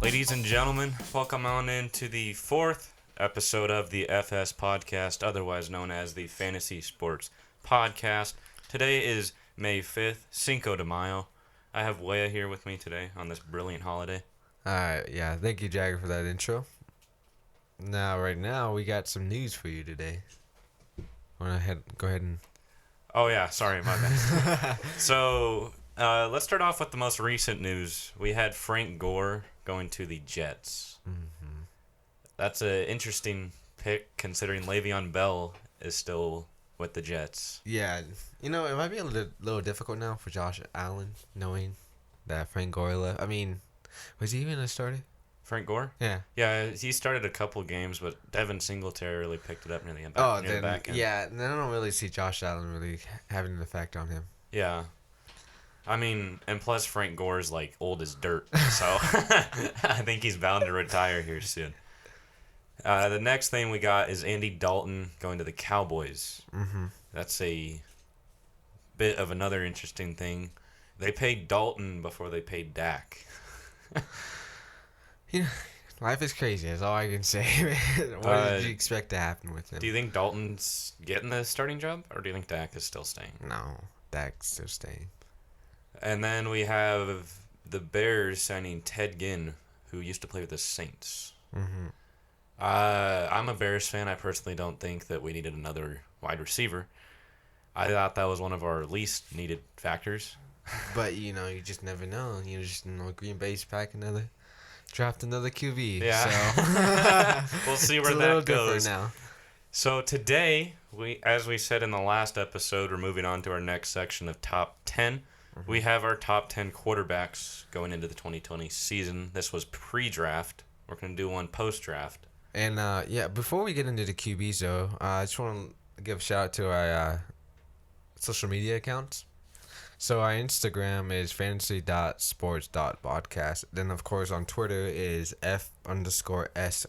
Ladies and gentlemen, welcome on into the fourth episode of the FS Podcast, otherwise known as the Fantasy Sports Podcast. Today is May 5th, Cinco de Mayo. I have Waya here with me today on this brilliant holiday. Yeah, thank you, Jagger, for that intro. Right now, we got some news for you today. Go ahead and... Oh yeah, sorry, my bad. So, let's start off with the most recent news. We had Frank Gore going to the Jets. Mm-hmm. That's an interesting pick considering Le'Veon Bell is still with the Jets. Yeah, it might be a little difficult now for Josh Allen, knowing that Frank Gore left. I mean, was he even a starter? Frank Gore? Yeah. Yeah, he started a couple games, but Devin Singletary really picked it up near the end. Yeah, and I don't really see Josh Allen really having an effect on him. Yeah. I mean, and plus Frank Gore's like old as dirt, so I think he's bound to retire here soon. The next thing we got is Andy Dalton going to the Cowboys. Mm-hmm. That's a bit of another interesting thing. They paid Dalton before they paid Dak. Life is crazy. That's all I can say. What did you expect to happen with him? Do you think Dalton's getting the starting job, or do you think Dak is still staying? No, Dak's still staying. And then we have the Bears signing Ted Ginn, who used to play with the Saints. Mm-hmm. I'm a Bears fan. I personally don't think that we needed another wide receiver. I thought that was one of our least needed factors. But, you just never know. Green Bay's draft another QB. Yeah. So. We'll see where that goes. Now. So today, as we said in the last episode, we're moving on to our next section of top 10. Mm-hmm. We have our top 10 quarterbacks going into the 2020 season. This was pre-draft. We're going to do one post-draft. And, before we get into the QBs, though, I just want to give a shout-out to our social media accounts. So our Instagram is fantasy.sports.podcast. Then, of course, on Twitter is F_S_podcast.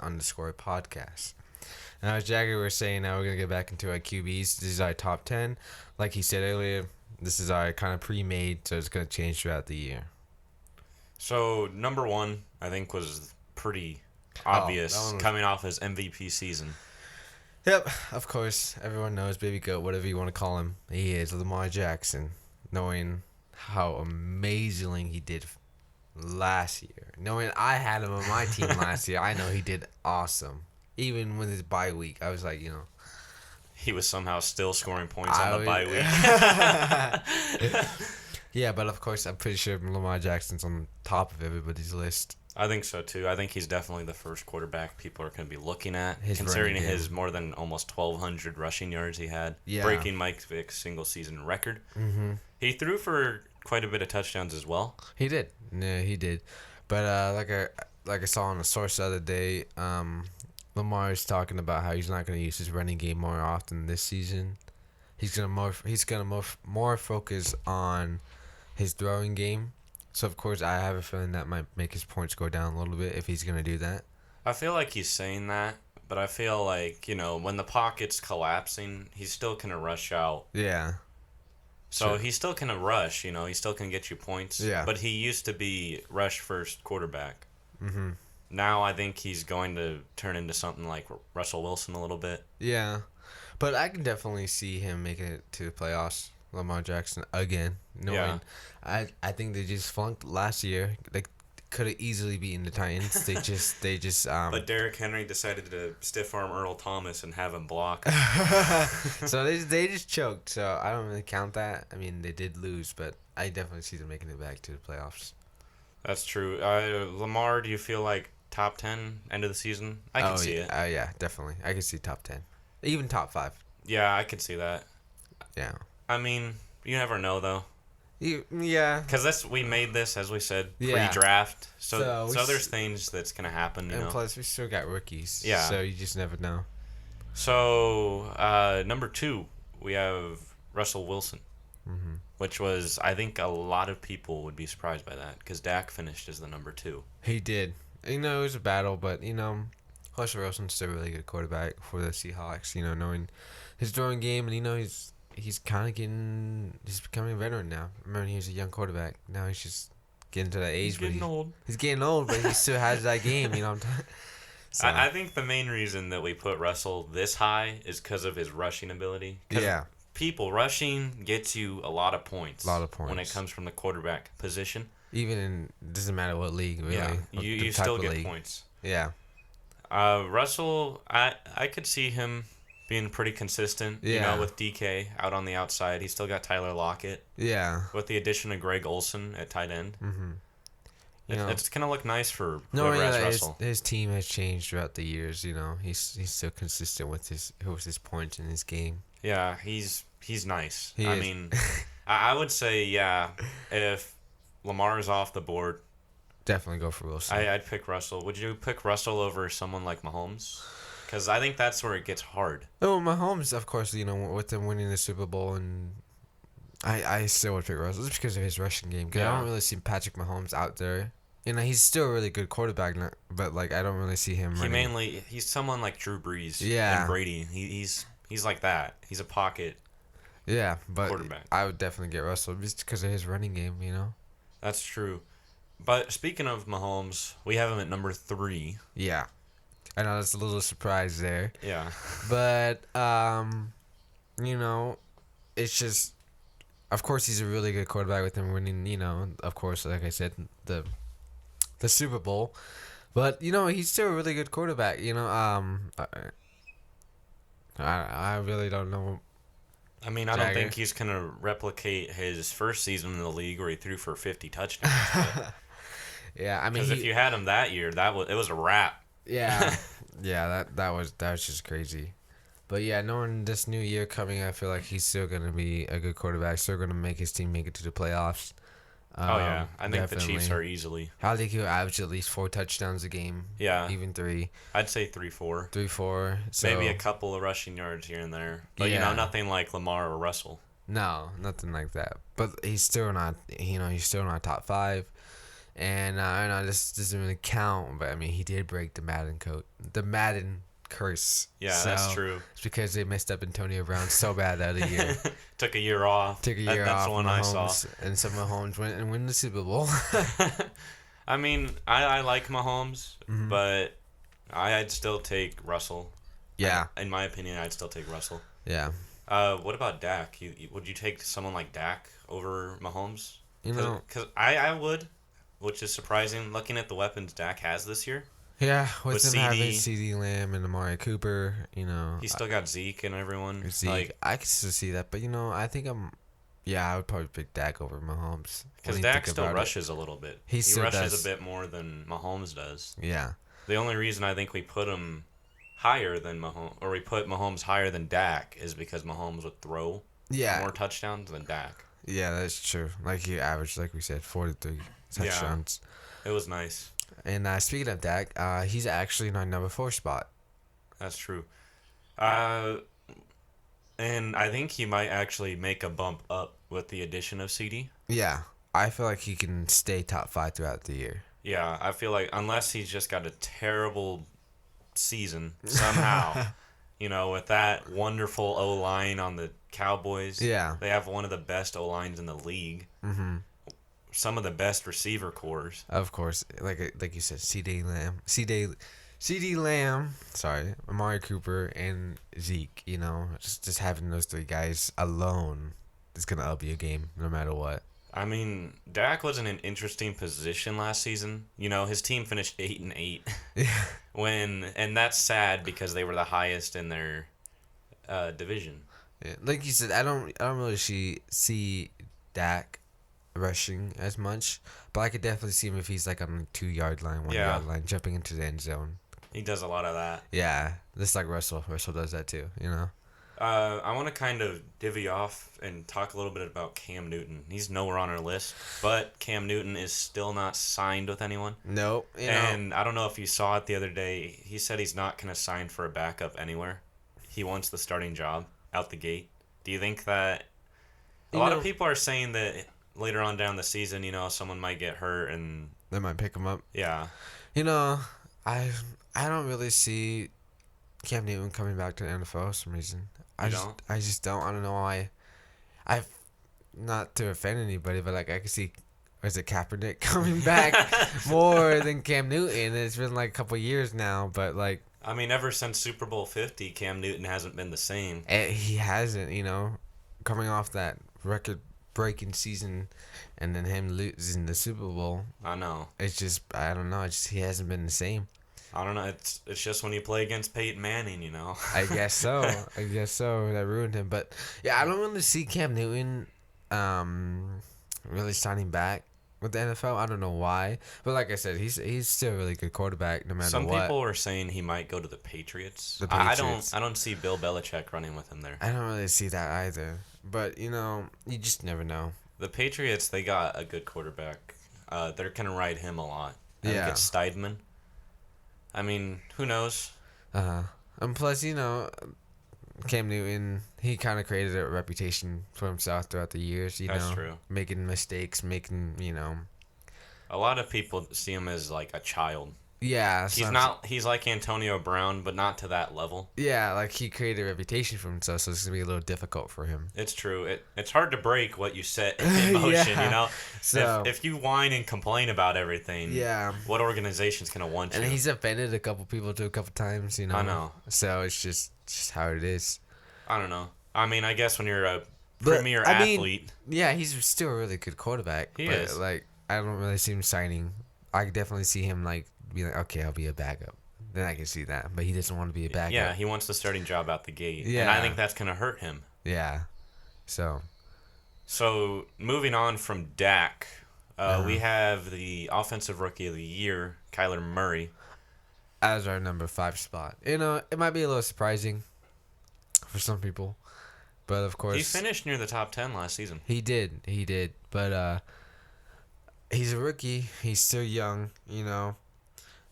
Now, as Jagger was saying, now we're going to get back into our QBs. This is our top 10. Like he said earlier, this is our kind of pre-made, so it's going to change throughout the year. So, number one, I think, was pretty obvious coming off his MVP season. Yep, of course. Everyone knows Baby Goat, whatever you want to call him. He is Lamar Jackson. Knowing how amazing he did last year. Knowing I had him on my team last year, I know he did awesome. Even with his bye week, I was like, He was somehow still scoring points on the bye week. Yeah, but of course, I'm pretty sure Lamar Jackson's on top of everybody's list. I think so, too. I think he's definitely the first quarterback people are going to be looking at, considering his more than almost 1,200 rushing yards he had, breaking Mike Vick's single-season record. Mm-hmm. He threw for quite a bit of touchdowns as well. He did. Yeah, he did. But like I saw on a source the other day, Lamar is talking about how he's not going to use his running game more often this season. He's gonna more focus on his throwing game. So, of course, I have a feeling that might make his points go down a little bit if he's going to do that. I feel like he's saying that, but I feel like, when the pocket's collapsing, he's still going to rush out. Yeah. So, sure. He's still going to rush, he still can get you points. Yeah. But he used to be rush-first quarterback. Mm-hmm. Now I think he's going to turn into something like Russell Wilson a little bit. Yeah. But I can definitely see him making it to the playoffs. Lamar Jackson again. I think they just flunked last year. They could have easily beaten the Titans. They just. But Derrick Henry decided to stiff arm Earl Thomas and have him block. So they just choked. So I don't really count that. I mean, they did lose, but I definitely see them making it back to the playoffs. That's true. Lamar, do you feel like top 10 end of the season? I can see it. Yeah, definitely. I can see top 10, even top 5. Yeah, I can see that. Yeah. I mean, you never know, though. Yeah. Because we made this, as we said, pre-draft. So there's things that's going to happen, And plus, we still got rookies. Yeah. So you just never know. So, number 2, we have Russell Wilson. Mm-hmm. Which was, I think a lot of people would be surprised by that. Because Dak finished as the number 2. He did. It was a battle, but, Russell Wilson's still a really good quarterback for the Seahawks. Knowing his throwing game, and, he's becoming a veteran now. Remember, he was a young quarterback. Now he's just getting to that age. He's getting old. He's getting old, but he still has that game. You know what I'm talking. So. I think the main reason that we put Russell this high is because of his rushing ability. Yeah. People rushing gets you a lot of points. A lot of points when it comes from the quarterback position. Even in doesn't matter what league, really. Yeah, you still get points. Yeah. Russell, I could see him being pretty consistent. Yeah. You know, with DK out on the outside, he's still got Tyler Lockett. Yeah. With the addition of Greg Olsen at tight end. Mm-hmm. It's gonna look nice for whoever has Russell. His team has changed throughout the years. You know, he's still consistent with his points in his game. Yeah, he's nice. He I is. mean, I would say if Lamar is off the board, definitely go for Wilson. I'd pick Russell. Would you pick Russell over someone like Mahomes? Because I think that's where it gets hard. Oh, Mahomes, of course. You know, with them winning the Super Bowl, and I still would pick Russell just because of his rushing game. Because I don't really see Patrick Mahomes out there. You know, he's still a really good quarterback, but like I don't really see him. He's someone like Drew Brees. Yeah. And Brady. He's like that. He's a pocket. Yeah, but quarterback. I would definitely get Russell just because of his running game. You know. That's true. But speaking of Mahomes, we have him at number 3. Yeah. I know that's a little surprise there. Yeah. But you know, it's just of course he's a really good quarterback with him winning, you know, of course, like I said, the Super Bowl. But, you know, he's still a really good quarterback, you know. I really don't know. I mean, I don't think he's going to replicate his first season in the league where he threw for 50 touchdowns. Yeah, I mean, because if you had him that year, it was a wrap. Yeah. Yeah, that was just crazy. But yeah, knowing this new year coming, I feel like he's still going to be a good quarterback, still going to make his team make it to the playoffs. I think definitely. the Chiefs are easily. I think he'll average at least 4 touchdowns a game. Yeah. Even 3. I'd say 3-4. 3-4. So, maybe a couple of rushing yards here and there. But, you know, nothing like Lamar or Russell. No, nothing like that. But he's still not, you know, he's still not top 5. And I know this doesn't really count, but I mean, he did break the Madden curse. Yeah, so that's true. It's because they messed up Antonio Brown so bad that other year. Took a year off. That's the one I saw. And so Mahomes went and win the Super Bowl. I mean, I like Mahomes, but I'd still take Russell. Yeah. In my opinion, I'd still take Russell. Yeah. What about Dak? Would you take someone like Dak over Mahomes? You know, because I would, which is surprising looking at the weapons Dak has this year. Yeah, with him CD, having CD Lamb and Amari Cooper, you know. He's still got Zeke and everyone. Zeke, I can still see that, but you know, I think I would probably pick Dak over Mahomes. Because Dak still rushes a little bit. He rushes a bit more than Mahomes does. Yeah. The only reason I think we put him higher than Mahomes, or we put Mahomes higher than Dak, is because Mahomes would throw more touchdowns than Dak. Yeah, that's true. Like he averaged, like we said, 43 touchdowns. Yeah, it was nice. And speaking of Dak, he's actually in our number 4 spot. That's true. And I think he might actually make a bump up with the addition of CD. Yeah, I feel like he can stay top 5 throughout the year. Yeah, I feel like unless he's just got a terrible season somehow, you know, with that wonderful O-line on the Cowboys. Yeah. They have one of the best O-lines in the league. Mm-hmm. Some of the best receiver cores. Of course, like you said, CD Lamb, sorry, Amari Cooper and Zeke. You know, just having those 3 guys alone is gonna up your game no matter what. I mean, Dak was in an interesting position last season. You know, his team finished 8-8. Yeah. And that's sad because they were the highest in their division. Yeah. Like you said, I don't really see Dak rushing as much, but I could definitely see him if he's like on the 2-yard line, 1-yard line, jumping into the end zone. He does a lot of that. Yeah, just like Russell. Russell does that too, you know. I want to kind of divvy off and talk a little bit about Cam Newton. He's nowhere on our list, but Cam Newton is still not signed with anyone. Nope. And I don't know if you saw it the other day. He said he's not going to sign for a backup anywhere. He wants the starting job out the gate. Do you think that a lot of people are saying that later on down the season, you know, someone might get hurt and they might pick him up? Yeah. You know, I don't really see Cam Newton coming back to the NFL for some reason. I just don't. I don't know why. I've not to offend anybody, but like I can see or is it Kaepernick coming back more than Cam Newton. It's been like a couple years now, but like. I mean, ever since Super Bowl 50, Cam Newton hasn't been the same. He hasn't, coming off that record-breaking season, and then him losing the Super Bowl. I know. It's just, I don't know. He hasn't been the same. I don't know. It's just when you play against Peyton Manning, I guess so. That ruined him. But yeah, I don't really see Cam Newton, really signing back with the NFL. I don't know why, but like I said, he's still a really good quarterback no matter Some what. people were saying he might go to the Patriots. I don't see Bill Belichick running with him there. I don't really see that either. But you just never know. The Patriots, they got a good quarterback. They're gonna ride him a lot. I think it's Steidman. I mean, who knows? And plus, Cam Newton, he kind of created a reputation for himself throughout the years. That's true. Making mistakes, A lot of people see him as like a child. Yeah. He's like Antonio Brown, but not to that level. Yeah, like he created a reputation for himself, so it's going to be a little difficult for him. It's true. It's hard to break what you set in motion, So, if you whine and complain about everything, what organization's going to want you? And he's offended a couple people too a couple times, I know. So it's just how it is. I don't know. I mean, I guess when you're a premier athlete. Yeah, he's still a really good quarterback. He is. Like, I don't really see him signing. I definitely see him like be like, okay, I'll be a backup. Then I can see that, but he doesn't want to be a backup. Yeah, he wants the starting job out the gate. Yeah, and I think that's gonna hurt him. Yeah. So moving on from Dak, we have the offensive rookie of the year, Kyler Murray, as our number 5 spot. It might be a little surprising for some people, but of course he finished near the top 10 last season. He did, but he's a rookie. He's still young,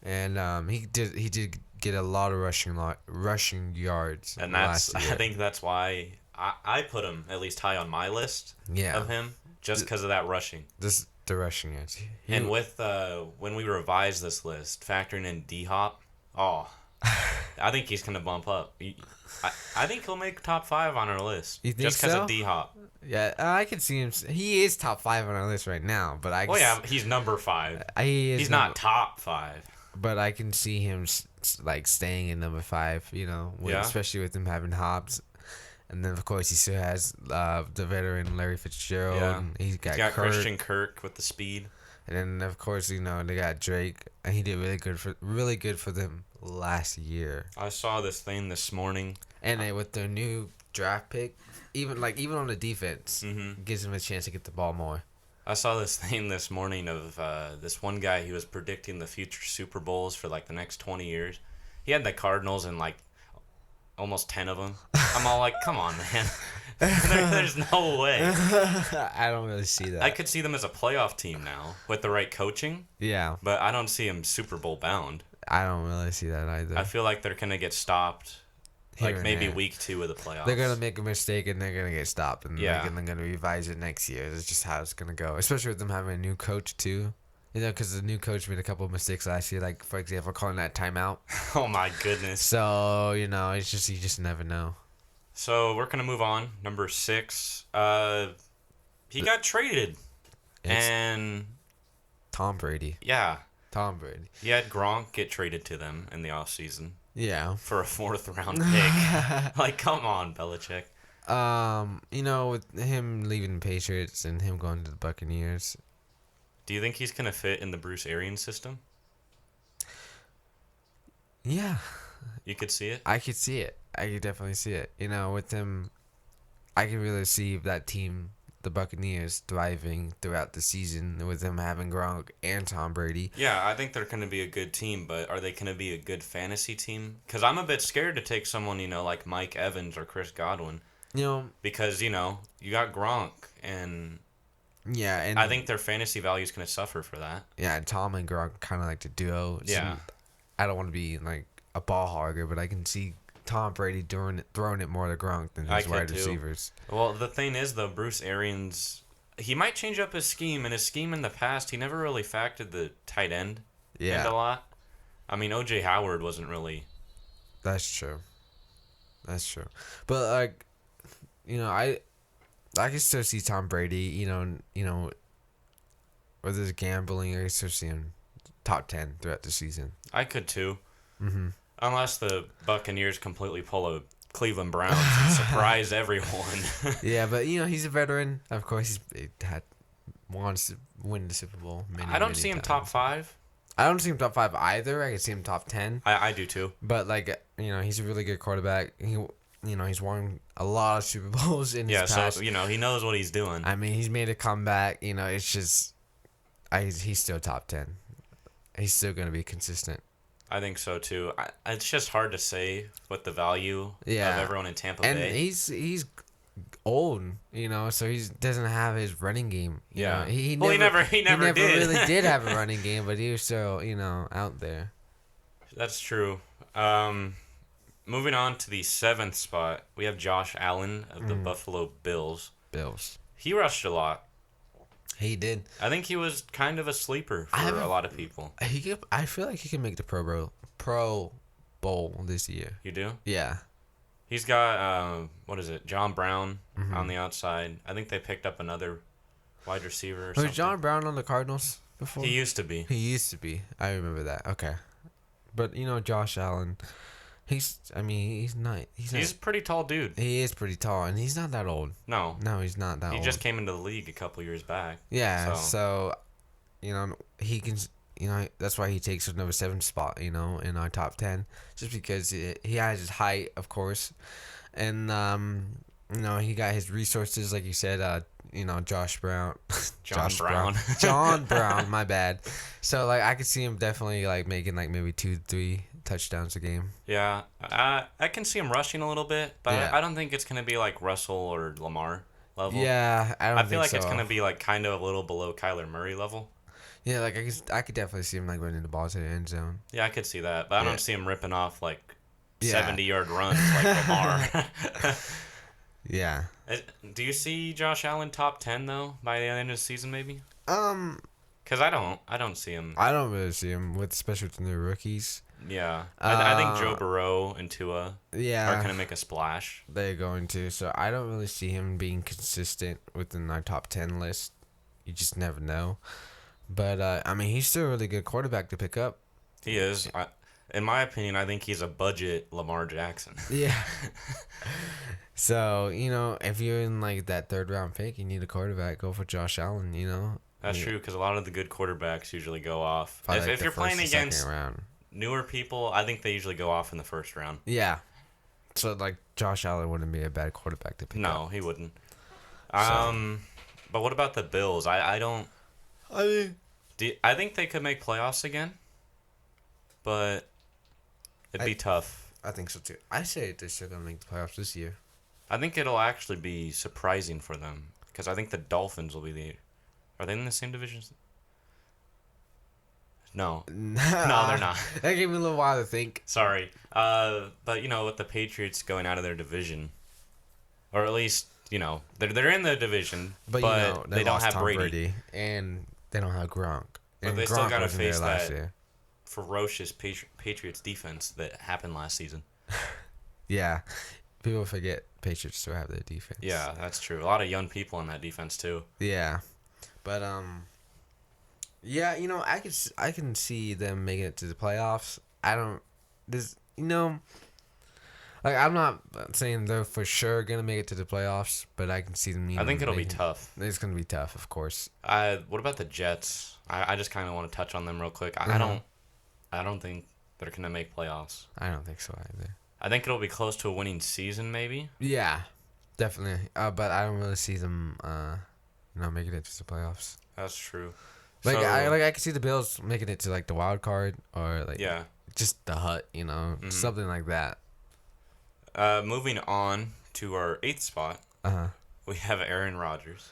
and he did get a lot of rushing yards. And I think that's why I put him at least high on my list of him, just because of that rushing. The rushing yards. And with when we revised this list, factoring in D-Hop, I think he's gonna bump up. I think he'll make top 5 on our list. You think just because of D-Hop. Yeah, I can see him. He is top 5 on our list right now, but he's number 5. He's not top 5. But I can see him like staying in number 5. Especially with him having Hobbs, and then of course he still has the veteran Larry Fitzgerald. Yeah, and he's got Christian Kirk with the speed, and then of course they got Drake, and he did really good for them last year. I saw this thing this morning, and with their new draft pick, even on the defense, gives him a chance to get the ball more. I saw this thing this morning of this one guy. He was predicting the future Super Bowls for like the next 20 years. He had the Cardinals in like almost 10 of them. I'm all like, come on, man. There's no way. I don't really see that. I could see them as a playoff team now with the right coaching. Yeah. But I don't see them Super Bowl bound. I don't really see that either. I feel like they're going to get stopped. Like maybe week 2 of the playoffs. They're going to make a mistake and they're going to get stopped. And they're going to revise it next year. It's just how it's going to go. Especially with them having a new coach, too. Because the new coach made a couple of mistakes last year. Like, for example, calling that timeout. Oh, my goodness. So, it's just, you just never know. So, we're going to move on. Number 6. He got traded. And Tom Brady. Yeah. Tom Brady. He had Gronk get traded to them in the offseason. Yeah. For a 4th round pick. Like, come on, Belichick. With him leaving the Patriots and him going to the Buccaneers. Do you think he's going to fit in the Bruce Arians system? Yeah. You could see it? I could see it. I could definitely see it. With him, I can really see that team, the Buccaneers, thriving throughout the season with them having Gronk and Tom Brady. Yeah, I think they're going to be a good team, but are they going to be a good fantasy team? Because I'm a bit scared to take someone, like Mike Evans or Chris Godwin. Because, you got Gronk, and yeah, and I think their fantasy value is going to suffer for that. Yeah, and Tom and Gronk kind of like the duo. Yeah. I don't want to be like a ball hogger, but I can see Tom Brady throwing it more to Gronk than his wide receivers. Well, the thing is, though, Bruce Arians, he might change up his scheme. And his scheme in the past, he never really factored the tight end a lot. I mean, O.J. Howard wasn't really. That's true. But, like, I can still see Tom Brady, with his gambling, I could see him top 10 throughout the season. I could too. Mm-hmm. Unless the Buccaneers completely pull a Cleveland Browns and surprise everyone. Yeah, but he's a veteran. Of course, wants to win the Super Bowl. I don't see him times. top 5. I don't see him top 5 either. I can see him top 10. I do too. But he's a really good quarterback. He's won a lot of Super Bowls in his past. Yeah, so he knows what he's doing. I mean, he's made a comeback. It's just, he's still top 10. He's still gonna be consistent. I think so too. It's just hard to say what the value of everyone in Tampa Bay. And he's old, so he doesn't have his running game. Yeah. He never did. really did have a running game, but he was still, out there. That's true. Moving on to the 7th spot, we have Josh Allen of the Buffalo Bills. He rushed a lot. He did. I think he was kind of a sleeper for a lot of people. I feel like he can make the Pro Bowl this year. You do? Yeah. He's got John Brown on the outside. I think they picked up another wide receiver or something. Was John Brown on the Cardinals before? He used to be. I remember that. Okay. But Josh Allen, he's a pretty tall dude. He is pretty tall, and he's not that old. No, he's not that old. He just came into the league a couple years back. Yeah, so he can. That's why he takes the number 7 spot. In our top 10, just because he has his height, of course, and he got his resources, like you said. Josh Brown. John Brown. My bad. So I could see him definitely making maybe 2-3 touchdowns a game. Yeah, I can see him rushing a little bit, but I don't think it's gonna be like Russell or Lamar level. Yeah, I feel like it's gonna be kind of a little below Kyler Murray level. Yeah, I could definitely see him running the ball to the end zone. Yeah, I could see that, but I don't see him ripping off 70-yard runs like Lamar. Yeah. Do you see Josh Allen top 10 though by the end of the season maybe? Because I don't see him. I don't really see him especially with the new rookies. Yeah, I think Joe Burrow and Tua are gonna make a splash. They're going to, so I don't really see him being consistent within our top 10 list. You just never know. But he's still a really good quarterback to pick up. He is. In my opinion, I think he's a budget Lamar Jackson. Yeah. So if you're in that 3rd round pick, you need a quarterback. Go for Josh Allen. That's true because a lot of the good quarterbacks usually go off. If you're playing against newer people, I think they usually go off in the 1st round. Yeah. So Josh Allen wouldn't be a bad quarterback to pick up. No, he wouldn't. But what about the Bills? I think they could make playoffs again, but it'd be tough. I think so too. I say they're still gonna make the playoffs this year. I think it'll actually be surprising for them because I think the Dolphins will be Are they in the same division? No. No, they're not. That gave me a little while to think. Sorry. But with the Patriots going out of their division, or at least they're in the division, but they don't have Brady, and they don't have Gronk. But they still got to face that ferocious Patriots defense that happened last season. Yeah, people forget Patriots still have their defense. Yeah, that's true. A lot of young people on that defense too. Yeah, but yeah, I can see them making it to the playoffs. I'm not saying they're for sure gonna make it to the playoffs, but I can see them. I think it'll be tough. It's gonna be tough, of course. What about the Jets? I just kind of want to touch on them real quick. I don't think they're gonna make playoffs. I don't think so either. I think it'll be close to a winning season, maybe. Yeah, definitely. But I don't really see them, making it to the playoffs. That's true. I can see the Bills making it to the wild card or just the hut, something like that. Moving on to our 8th spot, we have Aaron Rodgers.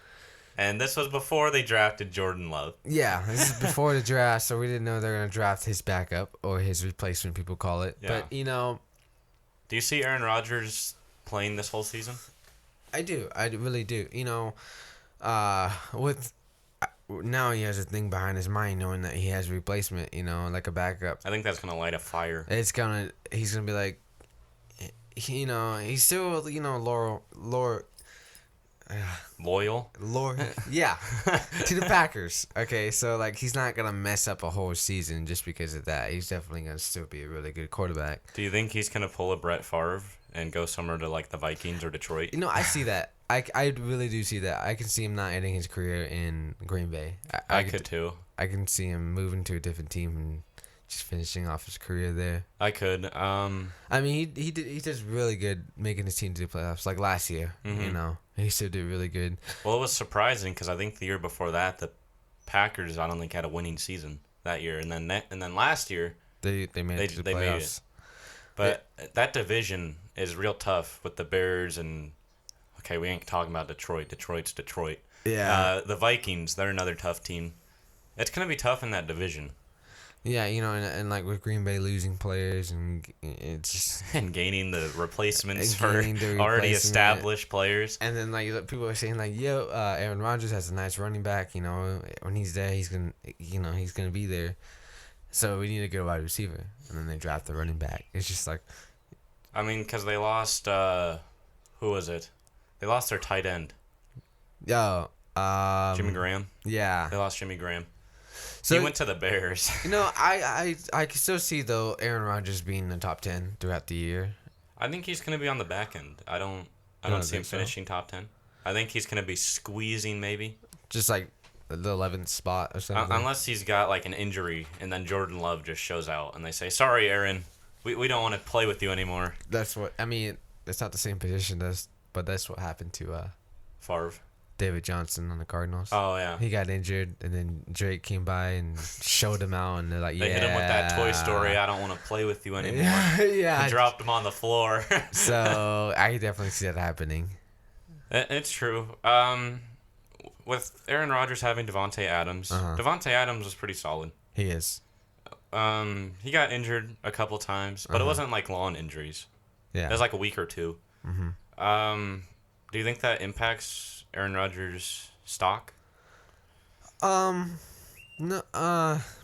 And this was before they drafted Jordan Love. Yeah, this is before the draft, so we didn't know they were going to draft his backup or his replacement, people call it. Yeah. But, do you see Aaron Rodgers playing this whole season? I do. I really do. Now he has a thing behind his mind knowing that he has a replacement, like a backup. I think that's going to light a fire. He's going to be like, he's still, Loyal. Yeah, to the Packers. Okay, so like he's not gonna mess up a whole season just because of that. He's definitely gonna still be a really good quarterback. Do you think he's gonna pull a Brett Favre and go somewhere to like the Vikings or Detroit? I see that. I really do see that. I can see him not ending his career in Green Bay. I could too. I can see him moving to a different team and just finishing off his career there. I could. I mean, he does really good making his team to the playoffs. Like last year, he still did really good. Well, it was surprising because I think the year before that, the Packers I don't think had a winning season that year, and then last year they made it to the playoffs. But that division is real tough with the Bears and. Okay, we ain't talking about Detroit. Detroit's Detroit. Yeah. The Vikings, they're another tough team. It's gonna be tough in that division. Yeah, and like with Green Bay losing players and it's just and gaining the replacements for already established players. And then like people are saying like, Aaron Rodgers has a nice running back. When he's there, he's gonna be there. So we need a good wide receiver, and then they draft the running back. It's just like, I mean, because they lost. Who was it? They lost their tight end. Jimmy Graham. Yeah. They lost Jimmy Graham. So he went to the Bears. I can still see though Aaron Rodgers being in the top 10 throughout the year. I think he's going to be on the back end. I don't see him finishing top 10. I think he's going to be squeezing maybe. Just like the 11th spot or something. Unless he's got like an injury and then Jordan Love just shows out and they say, "Sorry, Aaron, we don't want to play with you anymore." That's what I mean. It's not the same position but that's what happened to Favre. David Johnson on the Cardinals. Oh, yeah. He got injured, and then Drake came by and showed him out, and they're like, They hit him with that Toy Story, "I don't want to play with you anymore." Yeah. He dropped him on the floor. So, I definitely see that happening. It's true. With Aaron Rodgers having Davante Adams, Davante Adams was pretty solid. He is. He got injured a couple times, but it wasn't like long injuries. Yeah. It was like a week or two. Mm-hmm. Do you think that impacts Aaron Rodgers' stock? No,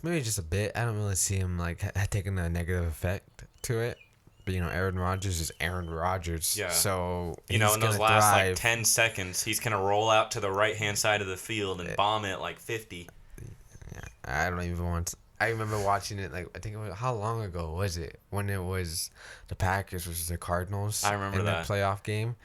maybe just a bit. I don't really see him like taking a negative effect to it. But Aaron Rodgers is Aaron Rodgers. Yeah. So in those last like 10 seconds, he's gonna roll out to the right hand side of the field and bomb it like 50. Yeah, I don't even want to. I remember watching it, like, I think it was, how long ago was it? When it was the Packers versus the Cardinals. I remember that. The playoff game.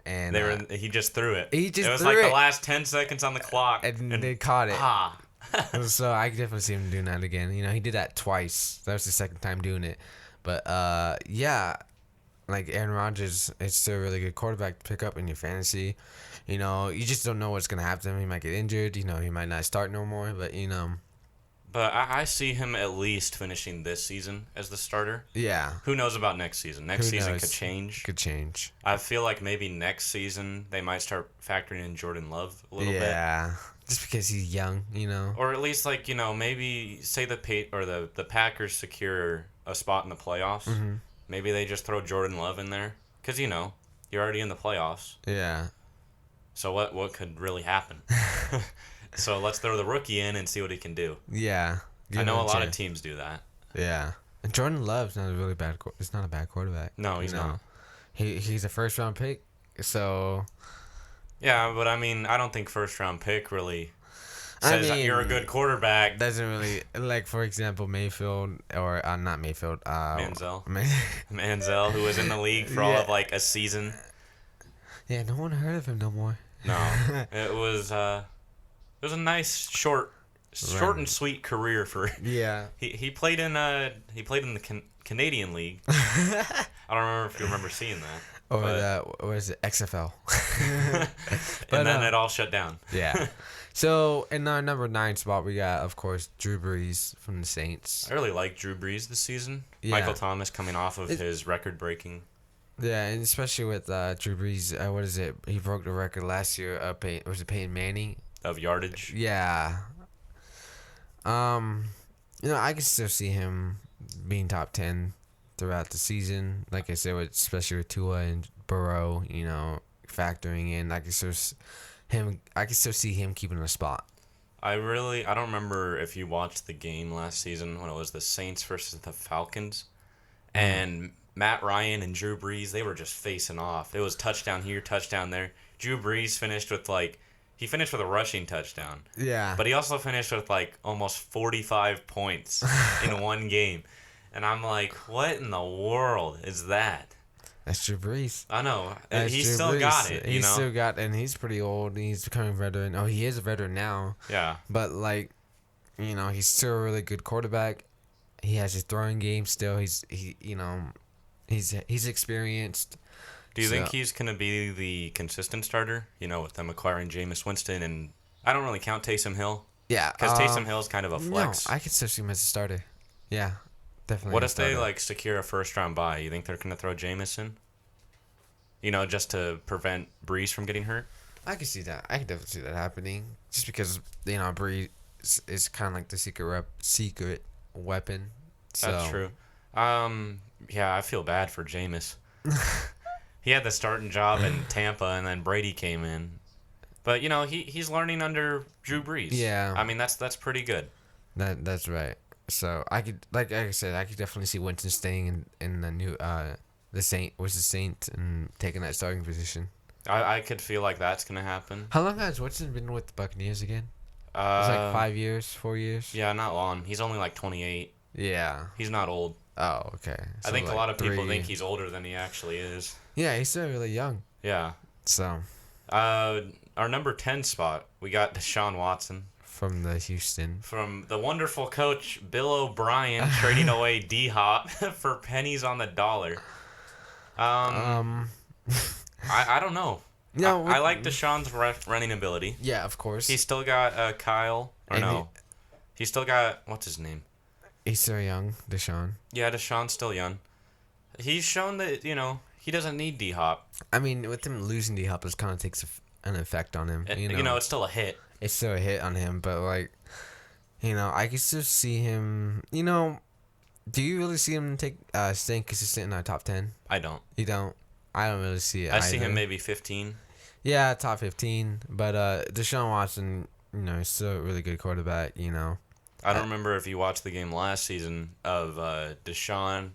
And he just threw it. It was like the last 10 seconds on the clock. And they caught it. So I could definitely see him doing that again. He did that twice. That was the second time doing it. But, yeah, like Aaron Rodgers, it's still a really good quarterback to pick up in your fantasy. You just don't know what's going to happen to him. He might get injured. He might not start no more. But, But I see him at least finishing this season as the starter. Yeah. Who knows about next season? Next season could change. Could change. I feel like maybe next season they might start factoring in Jordan Love a little bit. Yeah. Just because he's young, Or at least like, maybe say the Packers secure a spot in the playoffs. Mm-hmm. Maybe they just throw Jordan Love in there. Because, you're already in the playoffs. Yeah. So what could really happen? So let's throw the rookie in and see what he can do. Yeah. I know a lot of teams do that. Yeah. And Jordan Love's not a really bad. It's not a bad quarterback. No, he's not. He's a first round pick. So. Yeah, but I don't think first round pick really says that you're a good quarterback. Doesn't really, like, for example, Mayfield or not Mayfield. Manziel. Manziel, who was in the league for all of like a season. Yeah, no one heard of him no more. No, it was a nice short and sweet career for. Yeah. He played in the Canadian League. I don't remember if you remember seeing that. Or what is it, XFL? And then it all shut down. Yeah. So in our number 9 spot, we got, of course, Drew Brees from the Saints. I really like Drew Brees this season. Yeah. Michael Thomas coming off of his record-breaking. Yeah, and especially with Drew Brees, what is it? He broke the record last year. Was it Peyton Manning? Of yardage. Yeah. I can still see him being top 10 throughout the season. Like I said, especially with Tua and Burrow, factoring in. I can still see him keeping a spot. I don't remember if you watched the game last season when it was the Saints versus the Falcons, and Matt Ryan and Drew Brees, they were just facing off. It was touchdown here, touchdown there. Drew Brees finished with he finished with a rushing touchdown. Yeah. But he also finished with almost 45 points in one game. And I'm like, what in the world is that? That's Drew Brees. I know. That's He's Drew still Brees. got it, He's still got, and he's pretty old. He's becoming a veteran. Oh, he is a veteran now. Yeah. But he's still a really good quarterback. He has his throwing game still. He's experienced. Do you think he's going to be the consistent starter? With them acquiring Jameis Winston, and I don't really count Taysom Hill. Yeah. Because Taysom Hill's kind of a flex. No, I can still see him as a starter. Yeah, definitely. What if they secure a first-round bye? You think they're going to throw Jameis in? Just to prevent Brees from getting hurt? I can see that. I can definitely see that happening. Just because, Brees is kind of like the secret weapon. So. That's true. Yeah, I feel bad for Jameis. He had the starting job in Tampa, and then Brady came in. But he's learning under Drew Brees. Yeah. I mean that's pretty good. That's right. So I could, like I said, I could definitely see Winston staying in the new the Saint and taking that starting position. I could feel like that's gonna happen. How long has Winston been with the Buccaneers again? It's 5 years, 4 years. Yeah, not long. He's only 28. Yeah. He's not old. Oh, okay. So I think a lot of people think he's older than he actually is. Yeah, he's still really young. Yeah. So. Our number 10 spot, we got DeShaun Watson. From the wonderful coach Bill O'Brien trading away D-Hop for pennies on the dollar. I don't know. No, I like DeShaun's running ability. Yeah, of course. He's still got Kyle. He's still got, what's his name? He's still young, DeShaun. Yeah, DeShaun's still young. He's shown that, he doesn't need D-Hop. I mean, with him losing D-Hop, it kind of takes an effect on him. It's still a hit. It's still a hit on him, but I can still see him. Do you really see him staying consistent in our top 10? I don't. You don't? I don't really see it. I see him maybe 15. Yeah, top 15. But DeShaun Watson, is still a really good quarterback. I don't remember if you watched the game last season of DeShaun.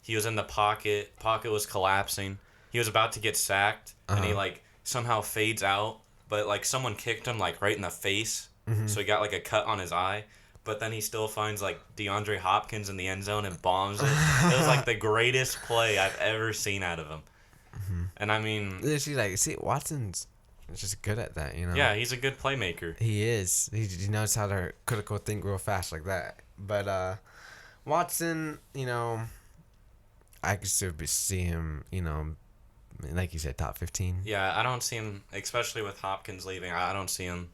He was in the pocket. Pocket was collapsing. He was about to get sacked, and he somehow fades out. But someone kicked him right in the face, so he got a cut on his eye. But then he still finds DeAndre Hopkins in the end zone and bombs it. It was the greatest play I've ever seen out of him. Mm-hmm. And I mean, Watson's just good at that, Yeah, he's a good playmaker. He is. He knows how to critical think real fast like that. But Watson, I could still see him, like you said, top 15. Yeah, I don't see him, especially with Hopkins leaving. I don't see him.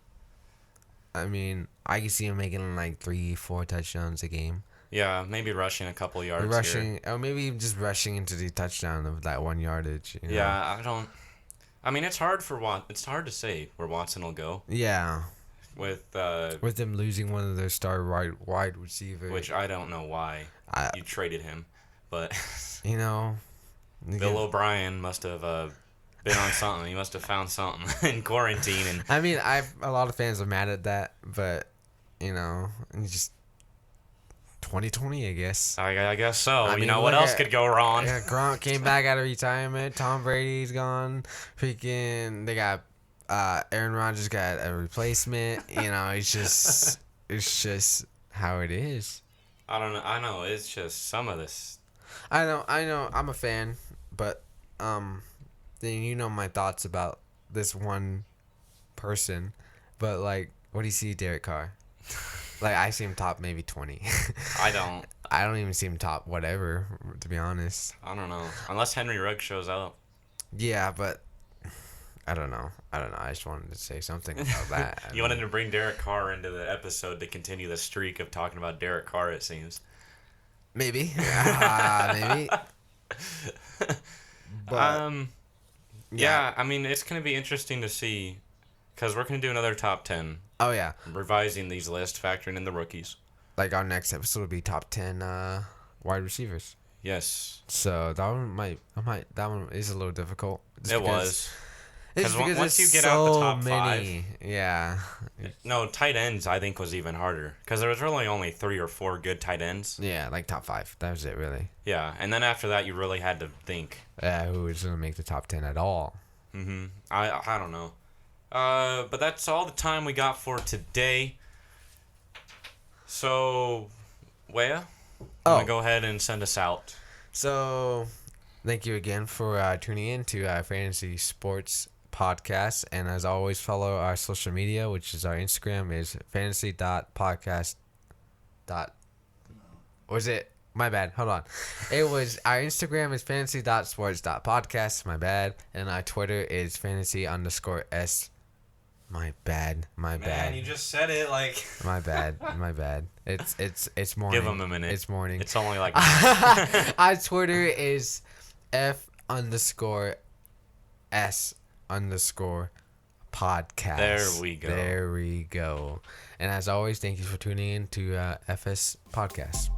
I mean, I can see him making 3-4 touchdowns a game. Yeah, maybe rushing a couple yards. Or maybe just rushing into the touchdown of that 1 yardage. Yeah, I don't. I mean, it's hard to say where Watson will go. Yeah. With them losing one of their star wide receivers, which I don't know why you traded him, but Bill O'Brien must have been on something. He must have found something in quarantine. And I mean, a lot of fans are mad at that, but just 2020, I guess. I guess so. I mean, what else could go wrong? Yeah, Gronk came back out of retirement. Tom Brady's gone. Freaking, they got Aaron Rodgers got a replacement. It's just how it is. I don't know. I know it's just some of this. I know. I'm a fan, but then my thoughts about this one person. But what do you see Derek Carr? I see him top maybe 20. I don't. I don't even see him top whatever, to be honest. I don't know. Unless Henry Ruggs shows up. Yeah, but I don't know. I just wanted to say something about that. You wanted to bring Derek Carr into the episode to continue the streak of talking about Derek Carr, it seems. Maybe. Maybe. But, yeah, I mean, it's going to be interesting to see because we're going to do another top 10. Oh, yeah. Revising these lists, factoring in the rookies. Our next episode will be top 10 wide receivers. Yes. So that one is a little difficult. It was. Because once you get out the top many, 5. Yeah. No, tight ends I think was even harder. Because there was really only 3 or 4 good tight ends. Yeah, top 5. That was it, really. Yeah, and then after that you really had to think. Yeah, who was going to make the top 10 at all. I don't know. But that's all the time we got for today. So, Waya, want to go ahead and send us out? So, thank you again for tuning in to our Fantasy Sports Podcast. And as always, follow our social media, which is our Instagram is fantasy.podcast. Was it? My bad. Hold on. It was our Instagram is fantasy.sports.podcast. My bad. And our Twitter is fantasy_s. My bad. Man, you just said it like. My bad. It's morning. Give him a minute. It's morning. It's only like. Our Twitter is F_S_podcast. There we go. And as always, thank you for tuning in to FS Podcast.